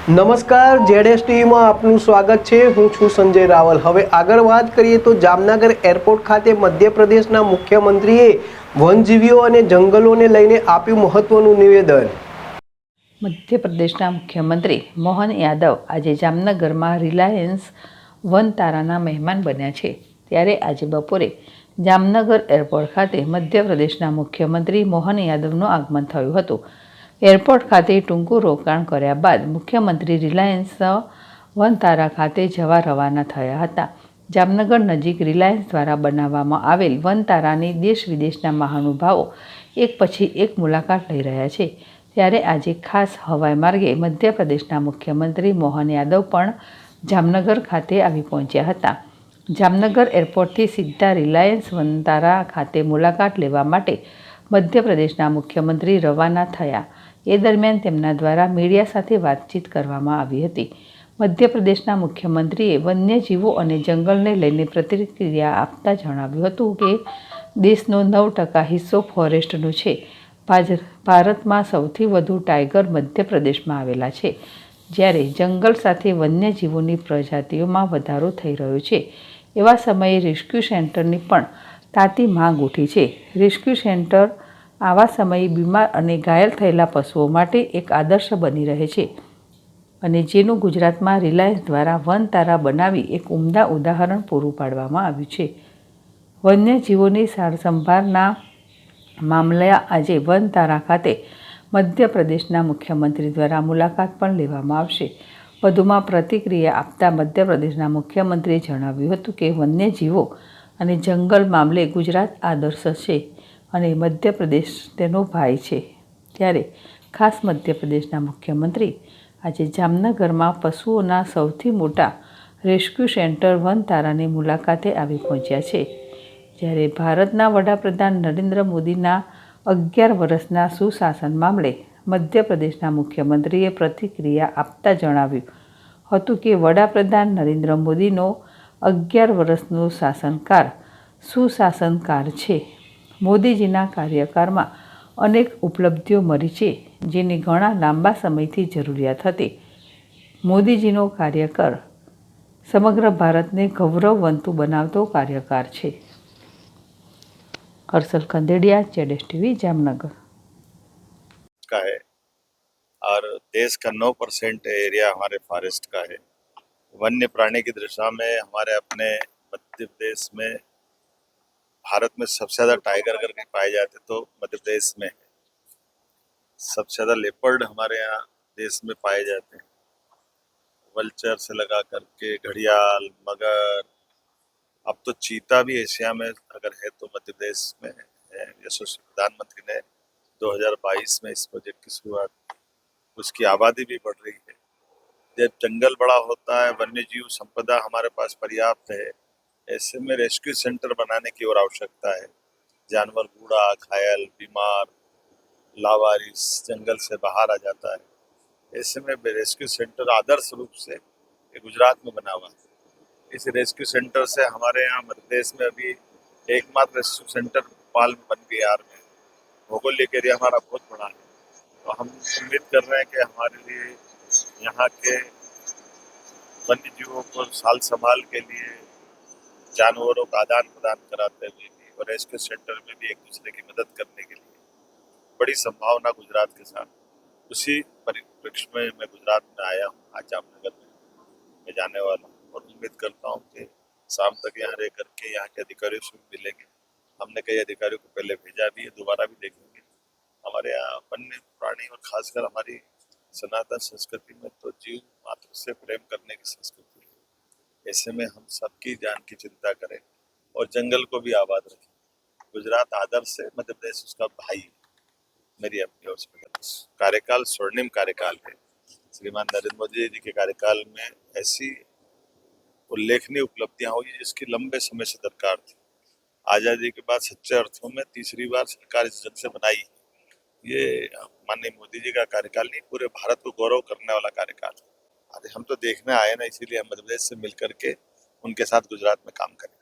નમસ્કાર, જેડેસ ટીવીમાં આપનું સ્વાગત છે. હું છું સંજય રાવલ. હવે આગળ વાત કરીએ તો જામનગર એરપોર્ટ ખાતે મધ્યપ્રદેશના મુખ્યમંત્રીએ વનજીવીઓ અને જંગલોને લઈને આપ્યું મહત્વનું નિવેદન. મધ્યપ્રદેશના મુખ્યમંત્રી મોહન યાદવ આજે જામનગરમાં રિલાયન્સ વનતારાના મહેમાન બન્યા છે. ત્યારે આજે બપોરે જામનગર એરપોર્ટ ખાતે મધ્યપ્રદેશના મુખ્યમંત્રી મોહન યાદવનું આગમન થયું હતું. એરપોર્ટ ખાતે ટૂંકું રોકાણ કર્યા બાદ મુખ્યમંત્રી રિલાયન્સ વનતારા ખાતે જવા રવાના થયા હતા. જામનગર નજીક રિલાયન્સ દ્વારા બનાવવામાં આવેલ વનતારાની દેશ વિદેશના મહાનુભાવો એક પછી એક મુલાકાત લઈ રહ્યા છે. ત્યારે આજે ખાસ હવાઈ માર્ગે મધ્યપ્રદેશના મુખ્યમંત્રી મોહન યાદવ પણ જામનગર ખાતે આવી પહોંચ્યા હતા. જામનગર એરપોર્ટથી સીધા રિલાયન્સ વનતારા ખાતે મુલાકાત લેવા માટે મધ્યપ્રદેશના મુખ્યમંત્રી રવાના થયા. એ દરમિયાન તેમના દ્વારા મીડિયા સાથે વાતચીત કરવામાં આવી હતી. મધ્યપ્રદેશના મુખ્યમંત્રીએ વન્યજીવો અને જંગલને લઈને પ્રતિક્રિયા આપતા જણાવ્યું હતું કે દેશનો 9% હિસ્સો ફોરેસ્ટનો છે. ભારતમાં સૌથી વધુ ટાઈગર મધ્યપ્રદેશમાં આવેલા છે. જ્યારે જંગલ સાથે વન્યજીવોની પ્રજાતિઓમાં વધારો થઈ રહ્યો છે. એવા સમયે રેસ્ક્યુ સેન્ટરની પણ તાતી માંગ ઉઠી છે. રેસ્ક્યુ સેન્ટર આવા સમયે બીમાર અને ઘાયલ થયેલા પશુઓ માટે એક આદર્શ બની રહે છે અને જેનું ગુજરાતમાં રિલાયન્સ દ્વારા વનતારા બનાવી એક ઉમદા ઉદાહરણ પૂરું પાડવામાં આવ્યું છે. વન્યજીવોની સારસંભાળના મામલે આજે વનતારા ખાતે મધ્યપ્રદેશના મુખ્યમંત્રી દ્વારા મુલાકાત પણ લેવામાં આવશે. વધુમાં પ્રતિક્રિયા આપતા મધ્યપ્રદેશના મુખ્યમંત્રીએ જણાવ્યું હતું કે વન્યજીવો અને જંગલ મામલે ગુજરાત આદર્શ છે અને મધ્યપ્રદેશ તેનો ભાઈ છે. ત્યારે ખાસ મધ્યપ્રદેશના મુખ્યમંત્રી આજે જામનગરમાં પશુઓના સૌથી મોટા રેસ્ક્યુ સેન્ટર વનતારાની મુલાકાતે આવી પહોંચ્યા છે. જ્યારે ભારતના વડાપ્રધાન નરેન્દ્ર મોદીના 11 વર્ષના સુશાસન મામલે મધ્યપ્રદેશના મુખ્યમંત્રીએ પ્રતિક્રિયા આપતા જણાવ્યું હતું કે વડાપ્રધાન નરેન્દ્ર મોદીનો 11 વર્ષનો શાસનકાળ સુશાસનકાળ છે. મોદીજીના કાર્યકાળમાં અનેક ઉપલબ્ધિઓ મળી છે, જેની ઘણા લાંબા સમયથી જરૂરિયાત હતી. મોદીજીનો કાર્યકાળ સમગ્ર ભારતને ગૌરવવંતું બનાવતો કાર્યકાળ છે. हर्षल खंदेड़िया, जेडेस टीवी, जामनगर। का है और देश का 9% एरिया हमारे फॉरेस्ट का है। वन्य प्राणी की दृष्टि में हमारे अपने मध्य प्रदेश में भारत में सबसे ज़्यादा टाइगर अगर कहीं पाए जाते तो मध्य प्रदेश में है। सबसे ज़्यादा लेपर्ड हमारे यहाँ देश में पाए जाते हैं। वल्चर से लगा करके घड़ियाल, मगर, अब तो चीता भी एशिया में अगर है तो मध्य प्रदेश में है। यशस्वी प्रधानमंत्री ने 2022 में इस प्रोजेक्ट की शुरुआत, उसकी आबादी भी बढ़ रही है। जब जंगल बड़ा होता है, वन्य जीव संपदा हमारे पास पर्याप्त है, ऐसे में रेस्क्यू सेंटर बनाने की और आवश्यकता है। जानवर बूढ़ा, घायल, बीमार, लावारिस जंगल से बाहर आ जाता है। ऐसे में रेस्क्यू सेंटर आदर्श रूप से गुजरात में बना हुआ है। इस रेस्क्यू सेंटर से हमारे यहाँ मध्य प्रदेश में अभी एकमात्र रेस्क्यू सेंटर भोपाल में बन गया में। भौगोलिक एरिया हमारा बहुत बड़ा है, तो हम उम्मीद कर रहे हैं कि हमारे लिए यहाँ के वन्य जीवों को साल संभाल के लिए जानवरों का आदान प्रदान कराते हुए भी और रेस्क्यू सेंटर में भी एक दूसरे की मदद करने के लिए बड़ी संभावना गुजरात के साथ, उसी परिप्रेक्ष्य में मैं गुजरात में आया हूँ। आज जामनगर में मैं जाने वाला हूँ और उम्मीद करता हूँ कि शाम तक यहाँ रह करके यहाँ के अधिकारियों से भी मिलेंगे। हमने कई अधिकारियों को पहले भेजा भी है, दोबारा भी देखेंगे। हमारे यहाँ वन्य प्राणी और खासकर हमारी सनातन संस्कृति में तो जीव मात्र से प्रेम करने की संस्कृति है। ऐसे में हम सबकी जान की चिंता करें और जंगल को भी आबाद रखें। गुजरात आदर्श से मध्य प्रदेश उसका भाई है। मेरी अपनी ओर से कार्यकाल स्वर्णिम कार्यकाल है। श्रीमान नरेंद्र मोदी जी के कार्यकाल में ऐसी उल्लेखनीय उपलब्धियां हुई जिसकी लंबे समय से दरकार थी। आजादी के बाद सच्चे अर्थों में तीसरी बार सरकार इस जन से बनाई। ये माननीय मोदी जी का कार्यकाल नहीं, पूरे भारत को गौरव करने वाला कार्यकाल है। हम तो देखने आए ना, इसीलिए हम मध्य प्रदेश से मिलकर के उनके साथ गुजरात में काम करें।